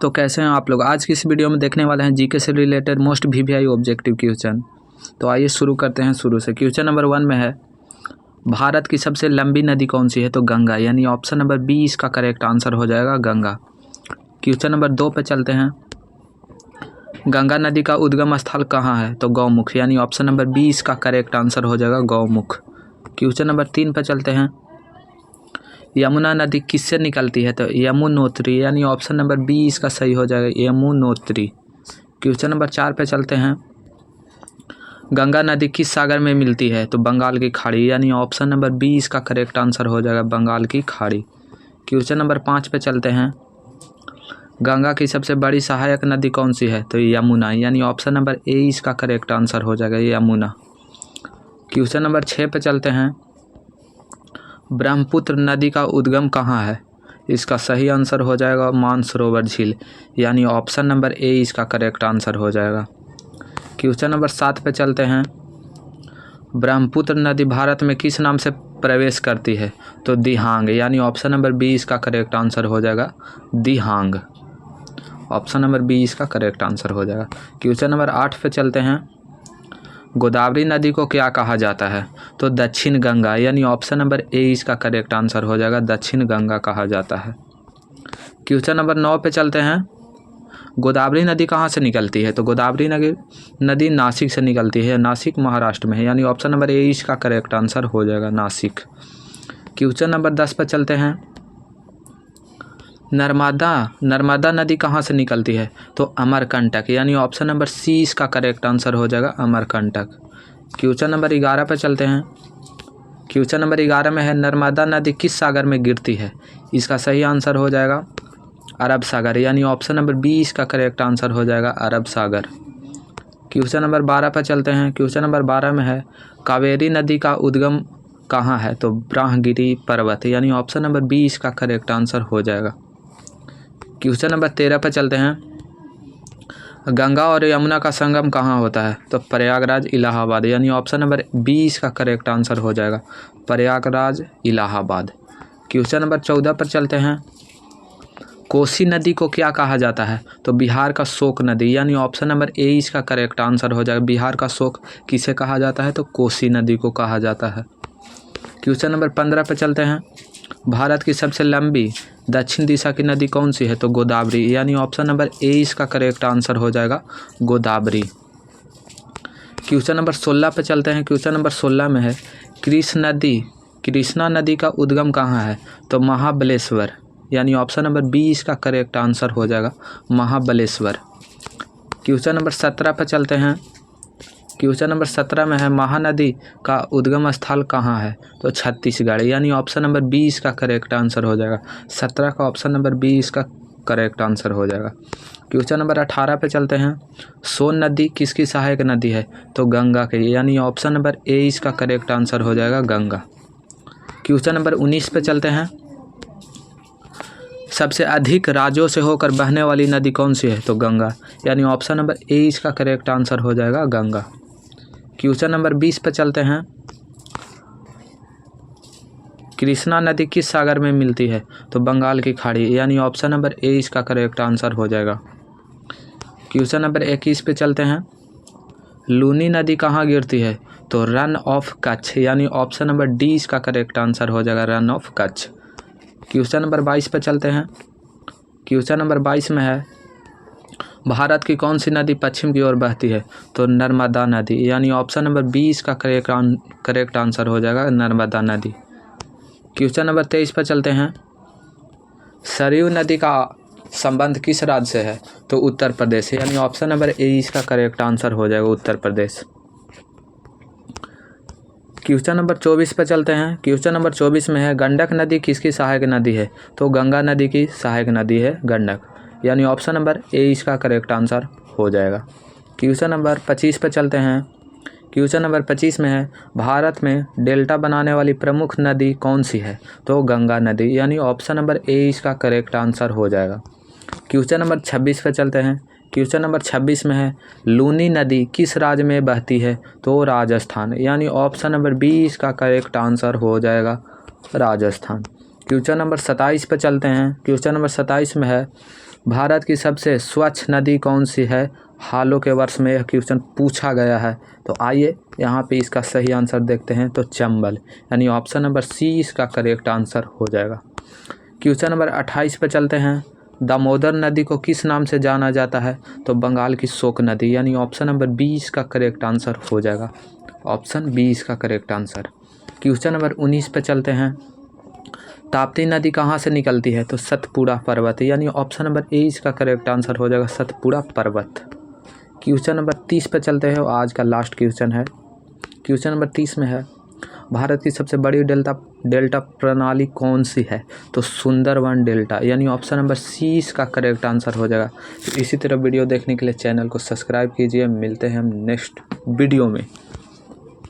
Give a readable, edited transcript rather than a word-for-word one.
तो कैसे हैं आप लोग। आज की इस वीडियो में देखने वाले हैं जीके से related most VVI objective question. तो आइए शुरू करते हैं शुरू से। क्वेश्चन नंबर 1 में है, भारत की सबसे लंबी नदी कौन सी है? तो गंगा, यानी ऑप्शन नंबर 20 का करेक्ट आंसर हो जाएगा गंगा। क्वेश्चन नंबर 2 पे चलते हैं। गंगा नदी का उद्गम स्थल कहाँ है? तो गौमुख, यानी ऑप्शन नंबर 20 का करेक्ट आंसर हो जाएगा गौमुख। क्वेश्चन नंबर 3 पे चलते हैं। यमुना नदी किससे निकलती है? तो यमुनोत्री, यानी ऑप्शन नंबर 20 का सही हो जाएगा यमुनोत्री। क्वेश्चन नंबर 4 पे चलते हैं। गंगा नदी किस सागर में मिलती है? तो बंगाल की खाड़ी, यानी ऑप्शन नंबर 20 का करेक्ट आंसर हो जाएगा बंगाल की खाड़ी। क्वेश्चन नंबर 5 पे चलते हैं। गंगा की सबसे बड़ी सहायक नदी कौन सी है? तो यमुना, यानी ऑप्शन नंबर 23 का करेक्ट आंसर हो जाएगा यमुना। क्वेश्चन नंबर 6 पे चलते हैं। ब्रह्मपुत्र नदी का उद्गम कहाँ है? इसका सही आंसर हो जाएगा मानसरोवर झील, यानी ऑप्शन नंबर 23 का करेक्ट आंसर हो जाएगा। क्वेश्चन नंबर 7 पे चलते हैं। ब्रह्मपुत्र नदी भारत में किस नाम से प्रवेश करती है? तो दिहांग, यानी ऑप्शन नंबर 20 का करेक्ट आंसर हो जाएगा दिहांग। ऑप्शन नंबर 20 का करेक्ट आंसर हो जाएगा। क्वेश्चन नंबर 8 पे चलते हैं। गोदावरी नदी को क्या कहा जाता है? तो दक्षिण गंगा, यानी ऑप्शन नंबर 23 का करेक्ट आंसर हो जाएगा दक्षिण गंगा कहा जाता है। क्वेश्चन नंबर 9 पे चलते हैं। गोदावरी नदी कहाँ से निकलती है? तो गोदावरी नदी नासिक से निकलती है, नासिक महाराष्ट्र में है, यानी ऑप्शन नंबर 23 का करेक्ट आंसर हो जाएगा नासिक। क्वेश्चन नंबर 10 पे चलते हैं। नर्मदा नदी कहाँ से निकलती है? तो अमरकंटक, यानी ऑप्शन नंबर 30 का करेक्ट आंसर हो जाएगा अमरकंटक। क्वेश्चन नंबर 11 पे चलते हैं। क्वेश्चन नंबर 11 में है, नर्मदा नदी किस सागर में गिरती है? इसका सही आंसर हो जाएगा अरब सागर, यानी ऑप्शन नंबर 20 का करेक्ट आंसर हो जाएगा अरब सागर। क्वेश्चन नंबर 12 पर चलते हैं। क्वेश्चन नंबर 12 में है, कावेरी नदी का उद्गम कहाँ है? तो ब्रह्मगिरी पर्वत, यानी ऑप्शन नंबर 20 का करेक्ट आंसर हो जाएगा। क्वेश्चन नंबर 13 पर चलते हैं। गंगा और यमुना का संगम कहाँ होता है? तो प्रयागराज इलाहाबाद, यानी ऑप्शन नंबर 20 का करेक्ट आंसर हो जाएगा प्रयागराज इलाहाबाद। क्वेश्चन नंबर 14 पर चलते हैं। कोसी नदी को क्या कहा जाता है? तो बिहार का शोक नदी, यानी ऑप्शन नंबर 23 का करेक्ट आंसर हो जाएगा बिहार का शोक किसे कहा जाता है? तो कोसी नदी को कहा जाता है। क्वेश्चन नंबर 15 पर चलते हैं। भारत की सबसे लंबी दक्षिण दिशा की नदी कौन सी है? तो गोदावरी, यानी ऑप्शन नंबर 23 का करेक्ट आंसर हो जाएगा गोदावरी। क्वेश्चन नंबर 16 पे चलते हैं। क्वेश्चन नंबर 16 में है, कृष्णा नदी का उद्गम कहाँ है? तो महाबलेश्वर, यानी ऑप्शन नंबर 20 का करेक्ट आंसर हो जाएगा महाबलेश्वर। क्वेश्चन नंबर 17 पे चलते हैं। क्वेश्चन नंबर 17 में है, महानदी का उद्गम स्थल कहाँ है? तो छत्तीसगढ़, यानी ऑप्शन नंबर 20 का करेक्ट आंसर हो जाएगा 17 का ऑप्शन नंबर 20 का करेक्ट आंसर हो जाएगा। क्वेश्चन नंबर 18 पे चलते हैं। सोन नदी किसकी सहायक नदी है? तो गंगा की, यानी ऑप्शन नंबर 23 का करेक्ट आंसर हो जाएगा गंगा। क्वेश्चन नंबर 19 पे चलते हैं। सबसे अधिक राज्यों से होकर बहने वाली नदी कौन सी है? तो गंगा, यानी ऑप्शन नंबर 23 का करेक्ट आंसर हो जाएगा गंगा। क्वेश्चन नंबर 20 पर चलते हैं। कृष्णा नदी किस सागर में मिलती है? तो बंगाल की खाड़ी, यानी ऑप्शन नंबर 23 का करेक्ट आंसर हो जाएगा। क्वेश्चन नंबर 21 पे चलते हैं। लूनी नदी कहाँ गिरती है? तो रन ऑफ कच्छ, यानी ऑप्शन नंबर 20 का करेक्ट आंसर हो जाएगा run of Kutch. Question number 22 पर चलते हैं। क्वेश्चन नंबर 22 में है, भारत की कौन सी नदी पश्चिम की ओर बहती है? तो नर्मदा नदी, यानी ऑप्शन नंबर 20 का करेक्ट आंसर हो जाएगा नर्मदा नदी। क्वेश्चन नंबर 23 पर चलते हैं। सरयू नदी का संबंध किस राज्य से है? तो उत्तर प्रदेश, यानी ऑप्शन नंबर 23 का करेक्ट आंसर हो जाएगा उत्तर प्रदेश। क्वेश्चन नंबर 24 पर चलते हैं। क्वेश्चन नंबर 24 में है, गंडक नदी किसकी सहायक नदी है? तो गंगा नदी की सहायक नदी है गंडक, यानी ऑप्शन नंबर 23 का करेक्ट आंसर हो जाएगा। क्वेश्चन नंबर 25 पर चलते हैं। क्वेश्चन नंबर 25 में है, भारत में डेल्टा बनाने वाली प्रमुख नदी कौन सी है? तो गंगा नदी, यानी ऑप्शन नंबर 23 का करेक्ट आंसर हो जाएगा। क्वेश्चन नंबर 26 पर चलते हैं। क्वेश्चन नंबर 26 में है, लूनी नदी किस राज्य में बहती है? तो राजस्थान, यानी ऑप्शन नंबर 20 का करेक्ट आंसर हो जाएगा राजस्थान। क्वेश्चन नंबर 27 पे चलते हैं। क्वेश्चन नंबर 27 में है, भारत की सबसे स्वच्छ नदी कौन सी है? हालों के वर्ष में यह क्वेश्चन पूछा गया है। तो आइए यहाँ पे इसका सही आंसर देखते हैं। तो चंबल, यानी ऑप्शन नंबर सी इसका करेक्ट आंसर हो जाएगा। क्वेश्चन नंबर 28 पे चलते हैं। दामोदर नदी को किस नाम से जाना जाता है? तो बंगाल की शोक नदी, यानी ऑप्शन नंबर 20 का करेक्ट आंसर हो जाएगा। ऑप्शन 20 का करेक्ट आंसर। क्वेश्चन नंबर 19 पे चलते हैं। ताप्ती नदी कहाँ से निकलती है? तो सतपुड़ा पर्वत, यानी ऑप्शन नंबर ए इसका करेक्ट आंसर हो जाएगा, सतपुड़ा पर्वत। क्वेश्चन नंबर 30 पे चलते हैं, आज का लास्ट क्वेश्चन है। क्वेश्चन नंबर 30 में है, भारत की सबसे बड़ी डेल्टा प्रणाली कौन सी है? तो सुंदरवन डेल्टा, यानी ऑप्शन नंबर सी इसका करेक्ट आंसर हो जाएगा। तो इसी तरह वीडियो देखने के लिए चैनल को सब्सक्राइब कीजिए। मिलते हैं हम नेक्स्ट वीडियो में।